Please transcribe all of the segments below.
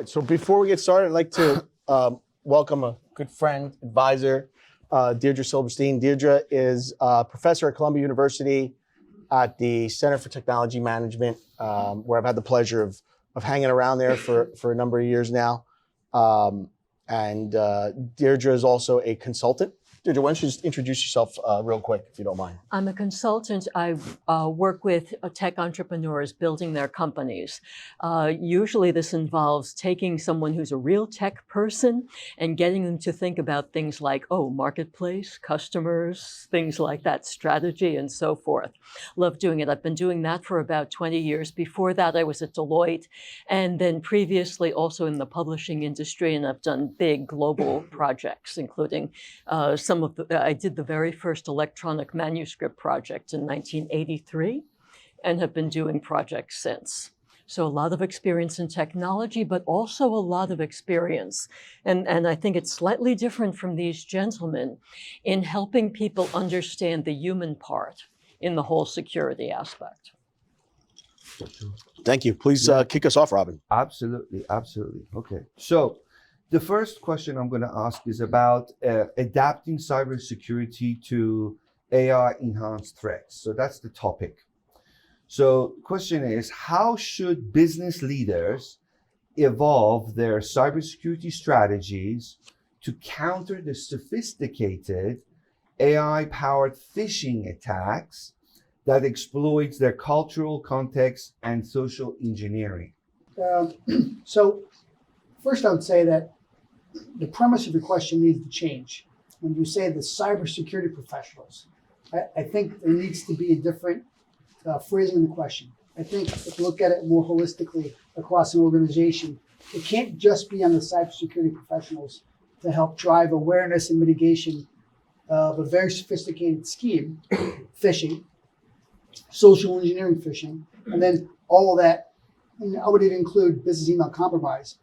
right, so before we get started, I'd like to welcome a good friend, advisor, Deirdre Silberstein. Deirdre is a professor at Columbia University at the Center for Technology Management, where I've had the pleasure of hanging around there for a number of years now. And Deirdre is also a consultant. Deirdre, why don't you just introduce yourself real quick, if you don't mind? I'm a consultant. I work with tech entrepreneurs building their companies. Usually this involves taking someone who's a real tech person and getting them to think about things like, marketplace, customers, things like that, strategy, and so forth. Love doing it. I've been doing that for about 20 years. Before that, I was at Deloitte, and then previously also in the publishing industry, and I've done big global projects, including I did the very first electronic manuscript project in 1983 and have been doing projects since. So a lot of experience in technology, but also a lot of experience. And I think it's slightly different from these gentlemen in helping people understand the human part in the whole security aspect. Thank you. Please kick us off, Robin. Absolutely, absolutely. Okay, so the first question I'm going to ask is about adapting cybersecurity to AI-enhanced threats. So that's the topic. So the question is, how should business leaders evolve their cybersecurity strategies to counter the sophisticated AI-powered phishing attacks that exploits their cultural context and social engineering? So first I would say that the premise of your question needs to change. When you say the cybersecurity professionals, I think there needs to be a different phrasing in the question. I think if you look at it more holistically across an organization, it can't just be on the cybersecurity professionals to help drive awareness and mitigation of a very sophisticated scheme, phishing, social engineering phishing, and then all of that. And I would even include business email compromise,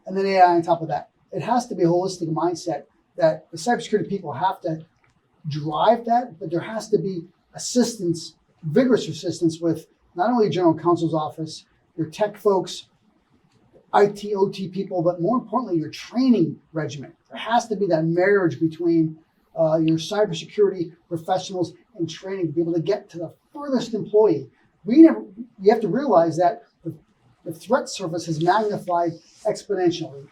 and then AI on top of that. It has to be a holistic mindset that the cybersecurity people have to drive that, but there has to be assistance, vigorous assistance with not only General Counsel's office, your tech folks, IT, OT people, but more importantly, your training regimen. There has to be that marriage between your cybersecurity professionals and training to be able to get to the furthest employee. We have to realize that the threat surface has magnified exponentially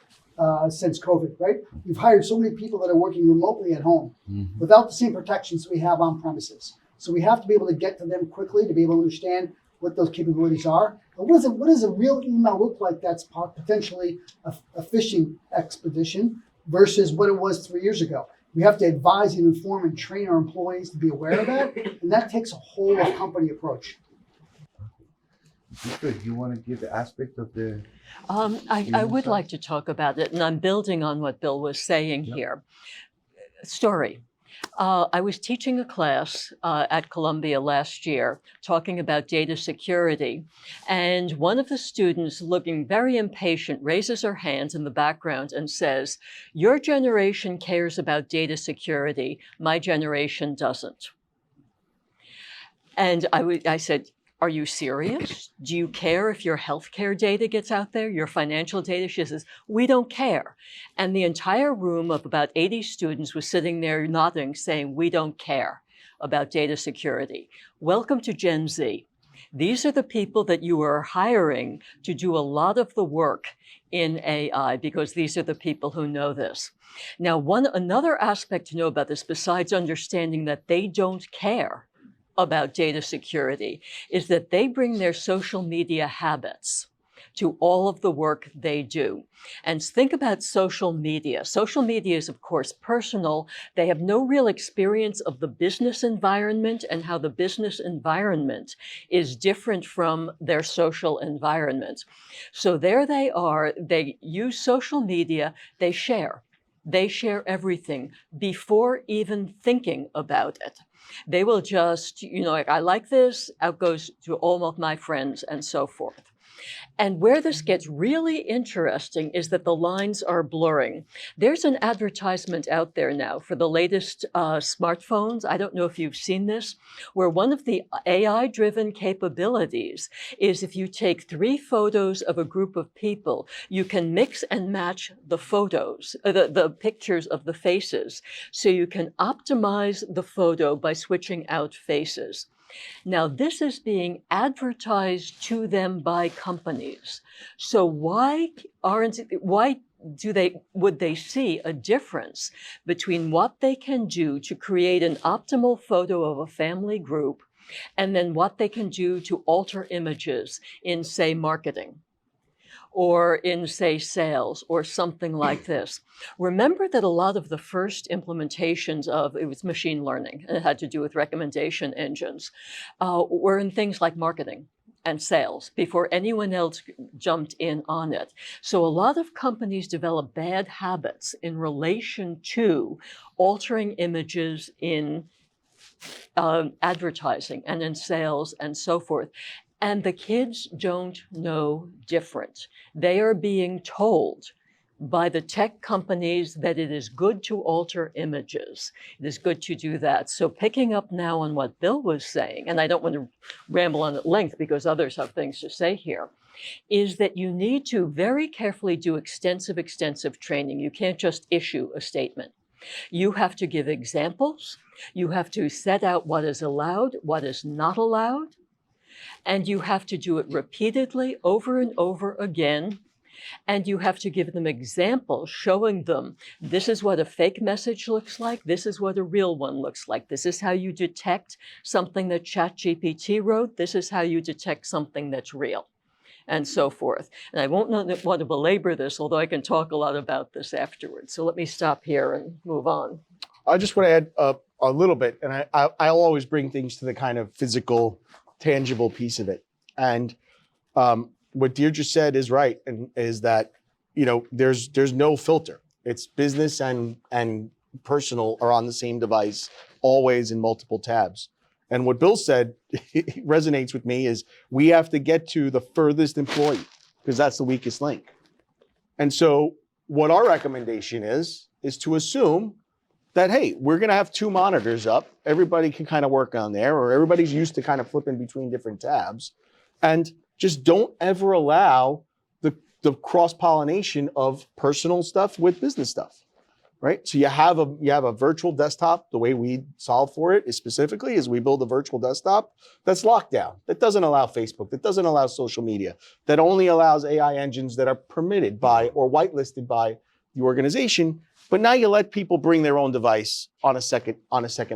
since COVID, right? We've hired so many people that are working remotely at home without the same protections we have on premises. So we have to be able to get to them quickly to be able to understand what those capabilities are. And what does a real email look like that's potentially a phishing expedition versus what it was 3 years ago? We have to advise and inform and train our employees to be aware of that. And that takes a whole company approach. Do you want to give the aspect of the... I would like to talk about it, and I'm building on what Bill was saying here. Story. I was teaching a class at Columbia last year talking about data security, and one of the students, looking very impatient, raises her hand in the background and says, "Your generation cares about data security, my generation doesn't." And I said, "Are you serious? Do you care if your healthcare data gets out there, your financial data?" She says, "We don't care." And the entire room of about 80 students was sitting there nodding, saying, "We don't care about data security." Welcome to Gen Z. These are the people that you are hiring to do a lot of the work in AI, because these are the people who know this. Now, another aspect to know about this, besides understanding that they don't care about data security, is that they bring their social media habits to all of the work they do. And think about social media. Social media is, of course, personal. They have no real experience of the business environment and how the business environment is different from their social environment. So there they are. They use social media. They share. They share everything before even thinking about it. They will just, like, I like this, out goes to all of my friends and so forth. And where this gets really interesting is that the lines are blurring. There's an advertisement out there now for the latest smartphones. I don't know if you've seen this, where one of the AI-driven capabilities is if you take 3 photos of a group of people, you can mix and match the photos, the pictures of the faces. So you can optimize the photo by switching out faces. Now, this is being advertised to them by companies. So would they see a difference between what they can do to create an optimal photo of a family group and then what they can do to alter images in, say, marketing, or in, say, sales, or something like this? Remember that a lot of the first implementations of, it was machine learning, and it had to do with recommendation engines, were in things like marketing and sales before anyone else jumped in on it. So a lot of companies develop bad habits in relation to altering images in advertising and in sales and so forth. And the kids don't know different. They are being told by the tech companies that it is good to alter images. It is good to do that. So picking up now on what Bill was saying, and I don't want to ramble on at length because others have things to say here, is that you need to very carefully do extensive training. You can't just issue a statement. You have to give examples. You have to set out what is allowed, what is not allowed. And you have to do it repeatedly over and over again. And you have to give them examples showing them this is what a fake message looks like. This is what a real one looks like. This is how you detect something that ChatGPT wrote. This is how you detect something that's real, and so forth. And I won't want to belabor this, although I can talk a lot about this afterwards. So let me stop here and move on. I just want to add a little bit, and I'll always bring things to the kind of physical, tangible piece of it. And what Deirdre said is right, and is that, you know, there's no filter. It's business and personal are on the same device, always in multiple tabs. And what Bill said resonates with me is we have to get to the furthest employee because that's the weakest link. And so what our recommendation is to assume that, hey, we're going to have 2 monitors up. Everybody can kind of work on there, or everybody's used to kind of flipping between different tabs. And just don't ever allow the cross-pollination of personal stuff with business stuff, right? So you have a virtual desktop. The way we solve for it is specifically is we build a virtual desktop that's locked down, that doesn't allow Facebook, that doesn't allow social media, that only allows AI engines that are permitted by or whitelisted by the organization. But now you let people bring their own device on a second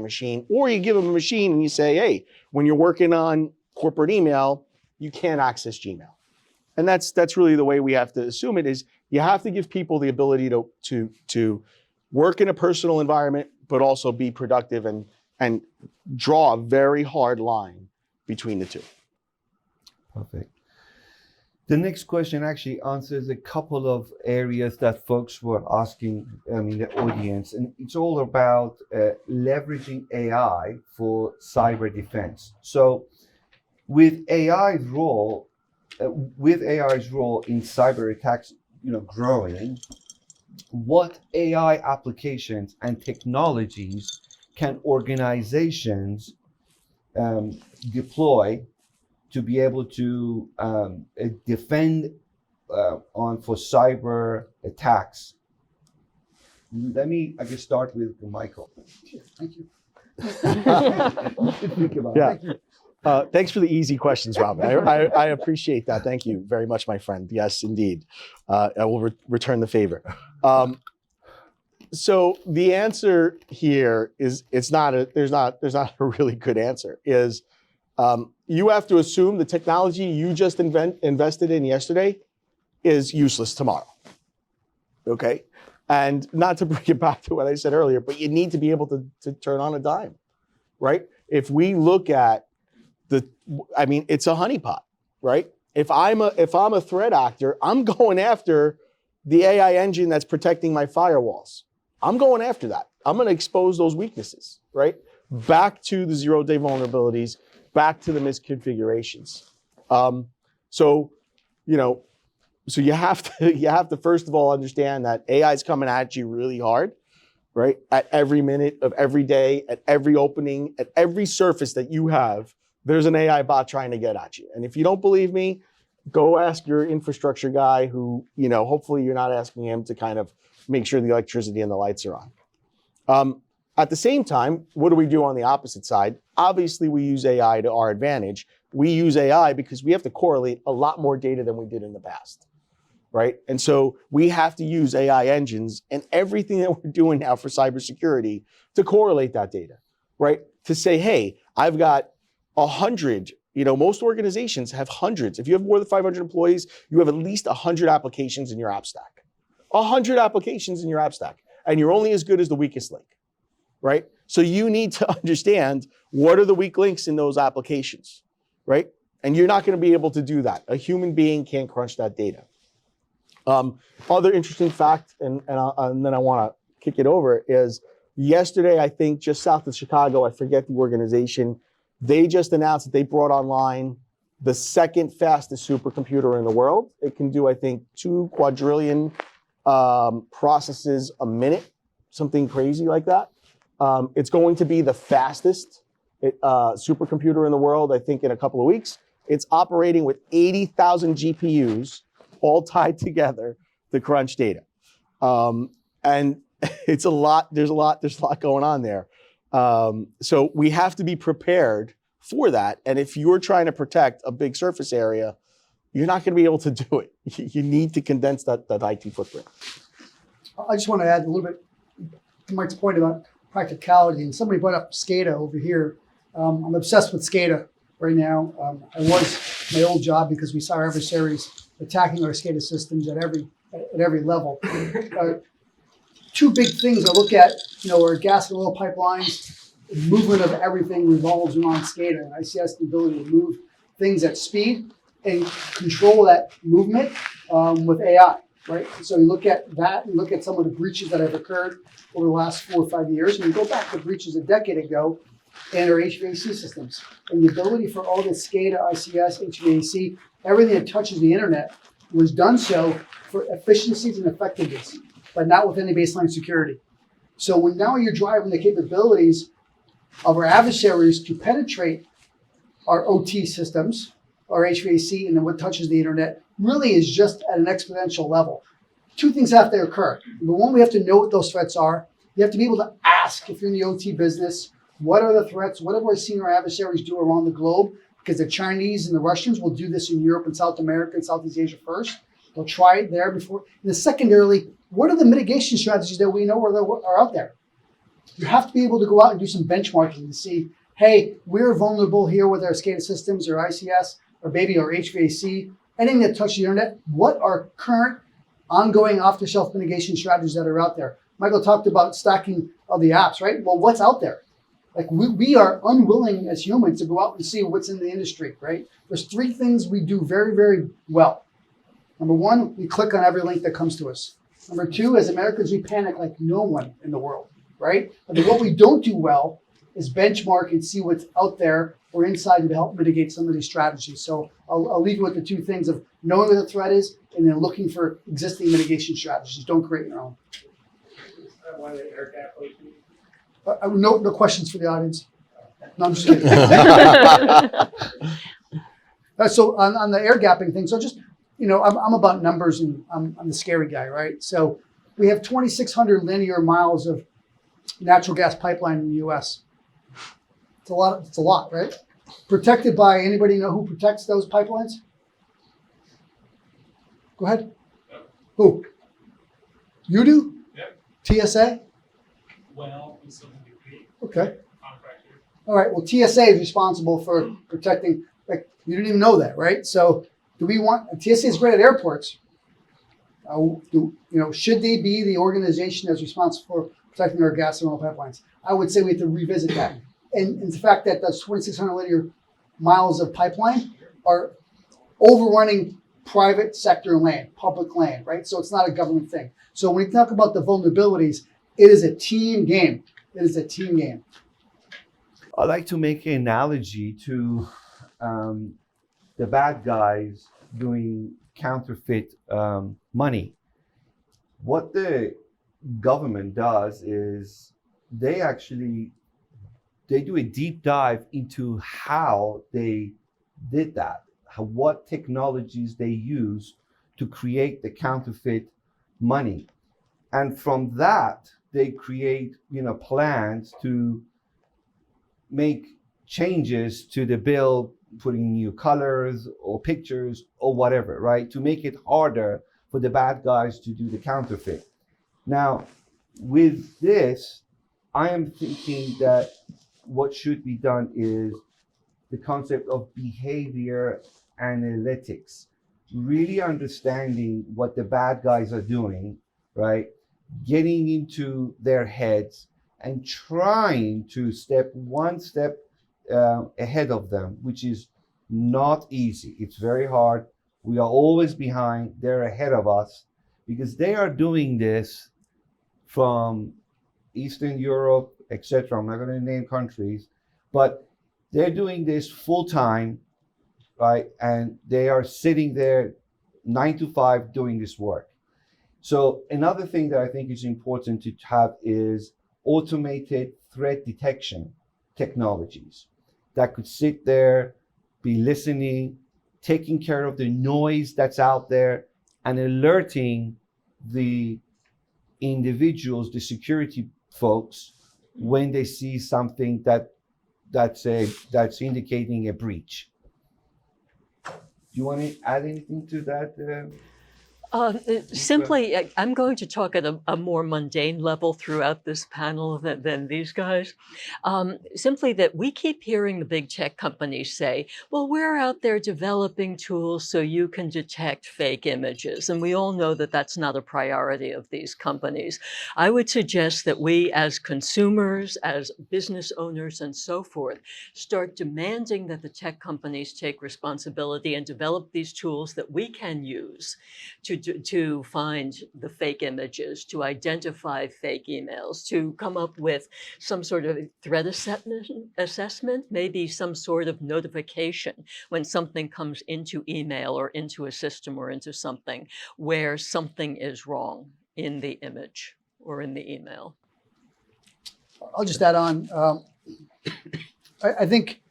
machine, or you give them a machine and you say, hey, when you're working on corporate email, you can't access Gmail. And that's really the way we have to assume it is. You have to give people the ability to work in a personal environment, but also be productive and draw a very hard line between the two. Perfect. The next question actually answers a couple of areas that folks were asking, the audience, and it's all about leveraging AI for cyber defense. So with AI's role in cyber attacks, growing, what AI applications and technologies can organizations deploy to be able to defend for cyber attacks? Let me, start with Michael. Sure, thank you. Think about it. Yeah. Thank you. Thanks for the easy questions, Robin. I appreciate that. Thank you very much, my friend. Yes, indeed. I will return the favor. So the answer here is there's not a really good answer. You have to assume the technology you just invested in yesterday is useless tomorrow. Okay? And not to bring it back to what I said earlier, but you need to be able to turn on a dime, right? If we look at it's a honeypot, right? If I'm a threat actor, I'm going after the AI engine that's protecting my firewalls. I'm going after that. I'm going to expose those weaknesses, right? Back to the zero-day vulnerabilities, back to the misconfigurations. So So you have to first of all understand that AI is coming at you really hard, right? At every minute of every day, at every opening, at every surface that you have, there's an AI bot trying to get at you. And if you don't believe me, go ask your infrastructure guy who, hopefully you're not asking him to kind of make sure the electricity and the lights are on. At the same time, what do we do on the opposite side? Obviously, we use AI to our advantage. We use AI because we have to correlate a lot more data than we did in the past, right? And so we have to use AI engines and everything that we're doing now for cybersecurity to correlate that data, right? To say, hey, I've got 100, most organizations have hundreds. If you have more than 500 employees, you have at least 100 applications in your app stack. 100 applications in your app stack, and you're only as good as the weakest link, right? So you need to understand what are the weak links in those applications, right? And you're not going to be able to do that. A human being can't crunch that data. Other interesting fact, and then I want to kick it over, is yesterday, I think just south of Chicago, I forget the organization, they just announced that they brought online the second fastest supercomputer in the world. It can do, I think, 2 quadrillion processes a minute, something crazy like that. It's going to be the fastest supercomputer in the world, I think, in a couple of weeks. It's operating with 80,000 GPUs all tied together to crunch data. And it's a lot, there's a lot going on there. So we have to be prepared for that. And if you're trying to protect a big surface area, you're not going to be able to do it. You need to condense that IT footprint. I just want to add a little bit to Mike's point about practicality. And somebody brought up SCADA over here. I'm obsessed with SCADA right now. I was my old job because we saw our adversaries attacking our SCADA systems at every level. 2 big things I look at, are gas and oil pipelines. The movement of everything revolves around SCADA, and ICS the ability to move things at speed and control that movement with AI, right? So you look at that and look at some of the breaches that have occurred over the last 4 or 5 years, and you go back to breaches a decade ago in our HVAC systems. And the ability for all this SCADA, ICS, HVAC, everything that touches the internet was done so for efficiencies and effectiveness, but not with any baseline security. So when now you're driving the capabilities of our adversaries to penetrate our OT systems, our HVAC, and then what touches the internet really is just at an exponential level. 2 things have to occur. Number one, we have to know what those threats are. You have to be able to ask, if you're in the OT business, what are the threats? What have we seen our adversaries do around the globe? Because the Chinese and the Russians will do this in Europe and South America and Southeast Asia first. They'll try it there before. And then secondarily, what are the mitigation strategies that we know are out there? You have to be able to go out and do some benchmarking and see, hey, we're vulnerable here with our SCADA systems or ICS or maybe our HVAC, anything that touches the internet. What are current ongoing off-the-shelf mitigation strategies that are out there? Michael talked about stacking of the apps, right? Well, what's out there? Like we are unwilling as humans to go out and see what's in the industry, right? There's 3 things we do very, very well. Number 1, we click on every link that comes to us. Number 2, as Americans, we panic like no one in the world, right? But what we don't do well is benchmark and see what's out there or inside to help mitigate some of these strategies. So I'll leave you with the 2 things of knowing what the threat is and then looking for existing mitigation strategies. Don't create your own. No questions for the audience. No, I'm just kidding. So on the air gapping thing, so just, I'm about numbers and I'm the scary guy, right? So we have 2,600 linear miles of natural gas pipeline in the U.S. It's a lot, right? Protected by, anybody know who protects those pipelines? Go ahead. Yep. Who? You do? Yep. TSA? Well, to some degree. Okay. Contractor. All right. Well, TSA is responsible for protecting, like, you didn't even know that, right? So do we want, TSA is great at airports. Should they be the organization that's responsible for protecting our gas and oil pipelines? I would say we have to revisit that. And the fact that those 2,600 linear miles of pipeline are overrunning private sector land, public land, right? So it's not a government thing. So when we talk about the vulnerabilities, it is a team game. It is a team game. I like to make an analogy to the bad guys doing counterfeit money. What the government does is they do a deep dive into how they did that, what technologies they use to create the counterfeit money. And from that, they create, plans to make changes to the bill, putting new colors or pictures or whatever, right? To make it harder for the bad guys to do the counterfeit. Now, with this, I am thinking that what should be done is the concept of behavior analytics, really understanding what the bad guys are doing, right? Getting into their heads and trying to one step ahead of them, which is not easy. It's very hard. We are always behind. They're ahead of us because they are doing this from Eastern Europe, etc. I'm not going to name countries, but they're doing this full time, right? And they are sitting there 9 to 5 doing this work. So another thing that I think is important to have is automated threat detection technologies that could sit there, be listening, taking care of the noise that's out there, and alerting the individuals, the security folks, when they see something that's indicating a breach. Do you want to add anything to that? Simply, I'm going to talk at a more mundane level throughout this panel than these guys. Simply that we keep hearing the big tech companies say, well, we're out there developing tools so you can detect fake images. And we all know that that's not a priority of these companies. I would suggest that we as consumers, as business owners and so forth, start demanding that the tech companies take responsibility and develop these tools that we can use to find the fake images, to identify fake emails, to come up with some sort of threat assessment, maybe some sort of notification when something comes into email or into a system or into something where something is wrong in the image or in the email. I'll just add on. I think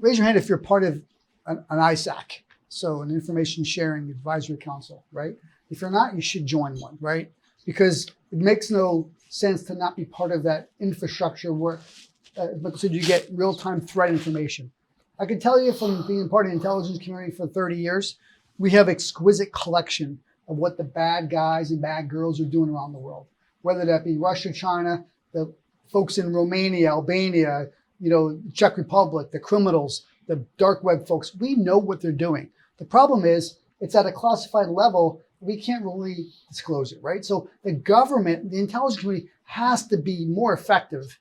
raise your hand if you're part of an ISAC. So an information sharing advisory council, right? If you're not, you should join one, right? Because it makes no sense to not be part of that infrastructure work, but so you get real-time threat information. I can tell you from being part of the intelligence community for 30 years, we have exquisite collection of what the bad guys and bad girls are doing around the world, whether that be Russia, China, the folks in Romania, Albania, Czech Republic, the criminals, the dark web folks. We know what they're doing. The problem is it's at a classified level. We can't really disclose it, right? So the government, the intelligence community has to be more effective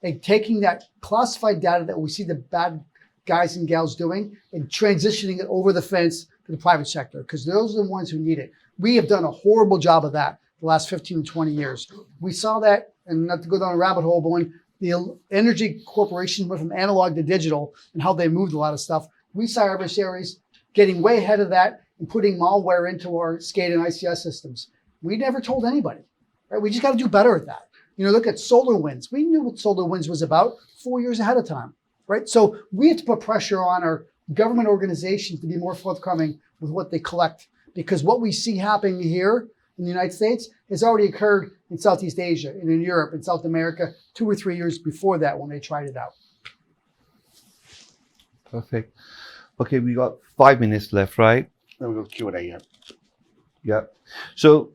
at taking that classified data that we see the bad guys and gals doing and transitioning it over the fence to the private sector, because those are the ones who need it. We have done a horrible job of that the last 15 to 20 years. We saw that, and not to go down a rabbit hole, but when the energy corporation went from analog to digital and how they moved a lot of stuff, we saw adversaries getting way ahead of that and putting malware into our SCADA and ICS systems. We never told anybody, right? We just got to do better at that. Look at SolarWinds. We knew what SolarWinds was about 4 years ahead of time, right? So we have to put pressure on our government organizations to be more forthcoming with what they collect, because what we see happening here in the United States has already occurred in Southeast Asia and in Europe and South America 2 or 3 years before that when they tried it out. Perfect. Okay, we got 5 minutes left, right? Then we go Q&A here. Yeah. So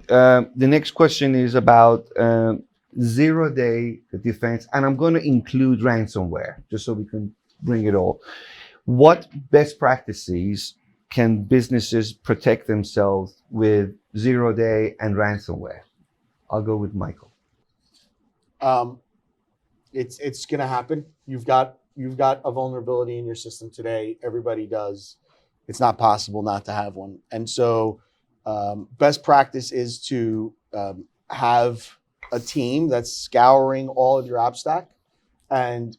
the next question is about zero-day defense, and I'm going to include ransomware just so we can bring it all. What best practices can businesses protect themselves with zero-day and ransomware? I'll go with Michael. It's going to happen. You've got a vulnerability in your system today. Everybody does. It's not possible not to have one. And so best practice is to have a team that's scouring all of your app stack and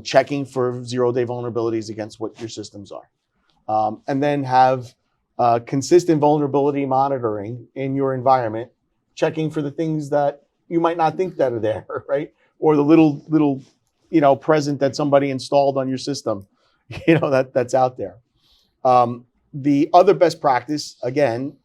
checking for zero-day vulnerabilities against what your systems are. And then have consistent vulnerability monitoring in your environment, checking for the things that you might not think that are there, right? Or the little present that somebody installed on your system, that's out there. The other best practice, again,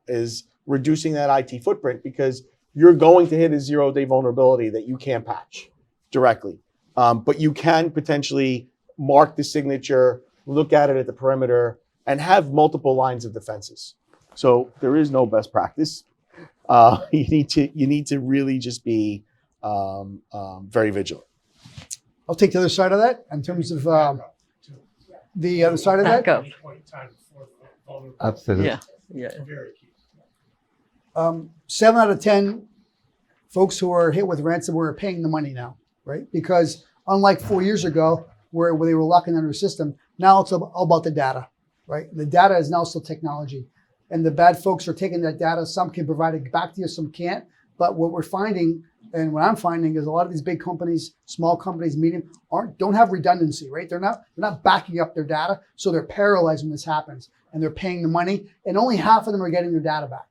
is reducing that IT footprint, because you're going to hit a 0-day vulnerability that you can't patch directly. But you can potentially mark the signature, look at it at the perimeter, and have multiple lines of defenses. So there is no best practice. You need to really just be very vigilant. I'll take the other side of that in terms of the other side of that. Backup. Any point in time before the vulnerability. Absolutely. Yeah. Very key. 7 out of 10 folks who are hit with ransomware are paying the money now, right? Because unlike 4 years ago, where they were locking down their system, now it's all about the data, right? The data is now still technology. And the bad folks are taking that data. Some can provide it back to you, some can't. But what we're finding, and what I'm finding, is a lot of these big companies, small companies, medium, don't have redundancy, right? They're not backing up their data, so they're paralyzed when this happens, and they're paying the money, and only half of them are getting their data back.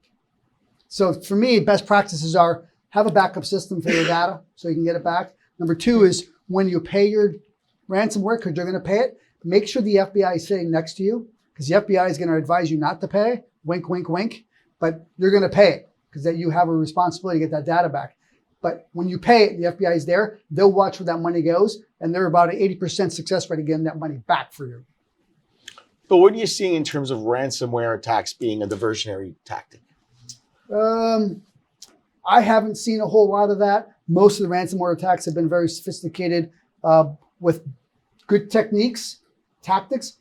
So for me, best practices are have a backup system for your data so you can get it back. Number 2 is when you pay your ransomware, because you're going to pay it, make sure the FBI is sitting next to you, because the FBI is going to advise you not to pay. Wink, wink, wink. But you're going to pay it because you have a responsibility to get that data back. But when you pay it, the FBI is there. They'll watch where that money goes, and they're about an 80% success rate of getting that money back for you. But what are you seeing in terms of ransomware attacks being a diversionary tactic? I haven't seen a whole lot of that. Most of the ransomware attacks have been very sophisticated with good tactics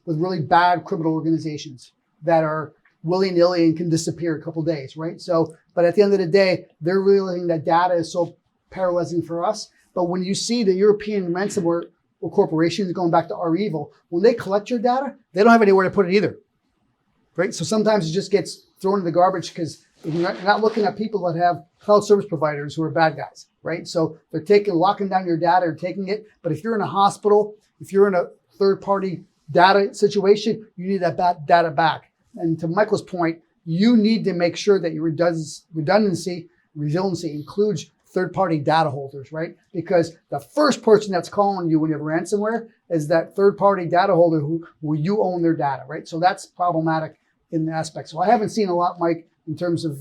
with really bad criminal organizations that are willy-nilly and can disappear a couple days, right? So, but at the end of the day, they're realizing that data is so paralyzing for us. But when you see the European ransomware corporations, going back to our evil, when they collect your data, they don't have anywhere to put it either, right? So sometimes it just gets thrown in the garbage because you're not looking at people that have cloud service providers who are bad guys, right? So they're locking down your data or taking it. But if you're in a hospital, if you're in a third-party data situation, you need that data back. And to Michael's point, you need to make sure that your resiliency includes third-party data holders, right? Because the first person that's calling you when you have ransomware is that third-party data holder who you own their data, right? So that's problematic in the aspect. So I haven't seen a lot, Mike, in terms of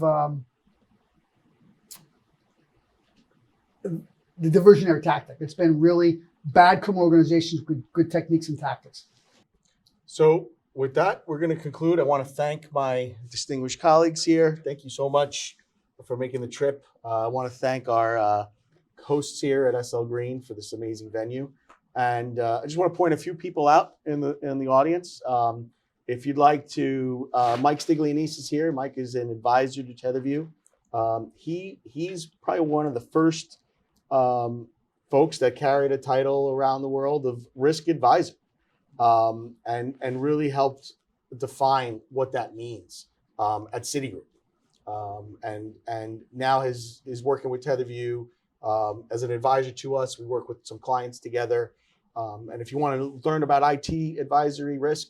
the diversionary tactic. It's been really bad criminal organizations with good techniques and tactics. So with that, we're going to conclude. I want to thank my distinguished colleagues here. Thank you so much for making the trip. I want to thank our hosts here at SL Green for this amazing venue. And I just want to point a few people out in the audience. If you'd like to, Mike Stiglianides is here. Mike is an advisor to TetherView. He's probably one of the first folks that carried a title around the world of risk advisor, and really helped define what that means at Citigroup. And now is working with TetherView as an advisor to us. We work with some clients together. And if you want to learn about IT advisory risk,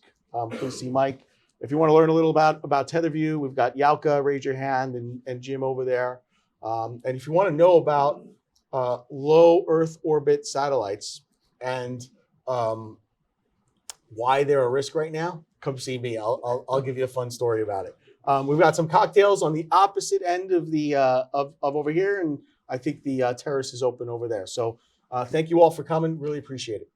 please see Mike. If you want to learn a little about TetherView, we've got Yauka, raise your hand, and Jim over there. And if you want to know about low Earth orbit satellites and why they're a risk right now, come see me. I'll give you a fun story about it. We've got some cocktails on the opposite end of the of over here, and I think the terrace is open over there. So thank you all for coming. Really appreciate it.